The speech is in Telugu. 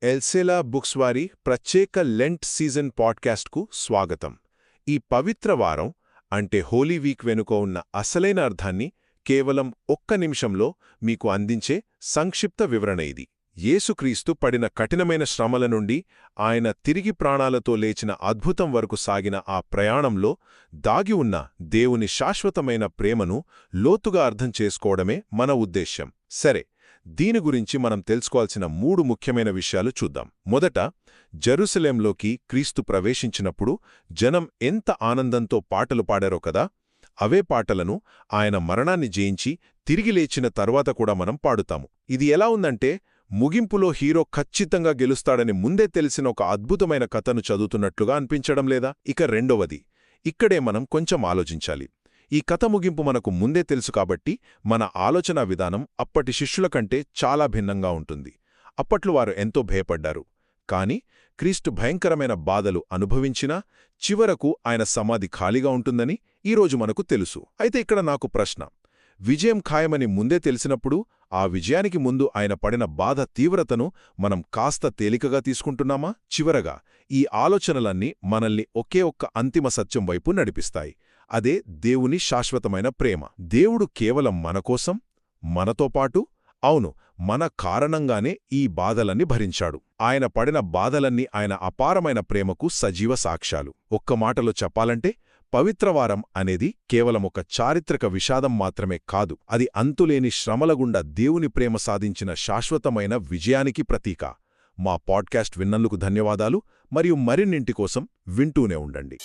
ఎల్సెలా బుక్స్ వారి ప్రత్యేక లెంట్ సీజన్ పాడ్కాస్ట్కు స్వాగతం. ఈ పవిత్ర వారం అంటే హోలీ వీక్ వెనుక ఉన్న అసలైన అర్థాన్ని కేవలం ఒక్క నిమిషంలో మీకు అందించే సంక్షిప్త వివరణ ఇది. యేసుక్రీస్తు పడిన కఠినమైన శ్రమల నుండి ఆయన తిరిగి ప్రాణాలతో లేచిన అద్భుతం వరకు సాగిన ఆ ప్రయాణంలో దాగి ఉన్న దేవుని శాశ్వతమైన ప్రేమను లోతుగా అర్థం చేసుకోవడమే మన ఉద్దేశ్యం. సరే, దీని గురించి మనం తెలుసుకోవాల్సిన 3 ముఖ్యమైన విషయాలు చూద్దాం. మొదట, జెరూసలేంలోకి క్రీస్తు ప్రవేశించినప్పుడు జనం ఎంత ఆనందంతో పాటలు పాడారో కదా. అవే పాటలను ఆయన మరణాన్ని జయించి తిరిగి లేచిన తర్వాత కూడా మనం పాడుతాము. ఇది ఎలా ఉందంటే, ముగింపులో హీరో ఖచ్చితంగా గెలుస్తాడని ముందే తెలిసిన ఒక అద్భుతమైన కథను చదువుతున్నట్లుగా అనిపించడం లేదా? ఇక రెండవది, ఇక్కడే మనం కొంచెం ఆలోచించాలి. ఈ కథ ముగింపు మనకు ముందే తెలుసు కాబట్టి మన ఆలోచనా విధానం అప్పటి శిష్యుల కంటే చాలా భిన్నంగా ఉంటుంది. అప్పట్లో వారు ఎంతో భయపడ్డారు. కాని క్రీస్తు భయంకరమైన బాధలు అనుభవించినా చివరకు ఆయన సమాధి ఖాళీగా ఉంటుందని ఈరోజు మనకు తెలుసు. అయితే ఇక్కడ నాకు ప్రశ్న: విజయం ఖాయమని ముందే తెలిసినప్పుడు ఆ విజయానికి ముందు ఆయన పడిన బాధ తీవ్రతను మనం కాస్త తేలికగా తీసుకుంటున్నామా? చివరగా, ఈ ఆలోచనలన్నీ మనల్ని ఒకే ఒక్క అంతిమ సత్యం వైపు నడిపిస్తాయి. అదే దేవుని శాశ్వతమైన ప్రేమ. దేవుడు కేవలం మనకోసం, మనతో పాటు, అవును, మన కారణంగానే ఈ బాధలన్నీ భరించాడు. ఆయన పడిన బాధలన్నీ ఆయన అపారమైన ప్రేమకు సజీవ సాక్ష్యాలు. ఒక్క మాటలో చెప్పాలంటే, పవిత్రవారం అనేది కేవలం ఒక చారిత్రక విషాదం మాత్రమే కాదు, అది అంతులేని శ్రమల గుండా దేవుని ప్రేమ సాధించిన శాశ్వతమైన విజయానికి ప్రతీక. మా పాడ్కాస్ట్ విన్నందుకు ధన్యవాదాలు, మరియు మరిన్నింటి కోసం వింటూనే ఉండండి.